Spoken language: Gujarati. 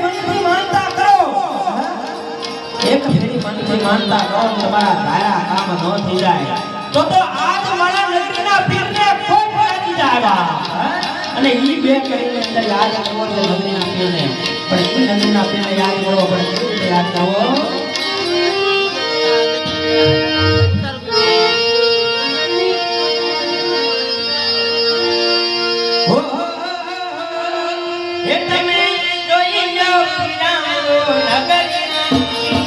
મનથી માનતા કરો એક ફેરી મનથી માનતા કરો તમારા ધારા કામ ન થઈ જાય તો આજ મારા નગરીના પીરને ખોટ લાગી જાય અને ઈ બે કરીને અંદર યાદ કરવો છે નગરીના પીરને પણ ઈ નગરીના પીરને યાદ કરવો પડે કેવી રીતે યાદ કરવો એ તમે જોઈ જાઓ પીરાનો નગરીના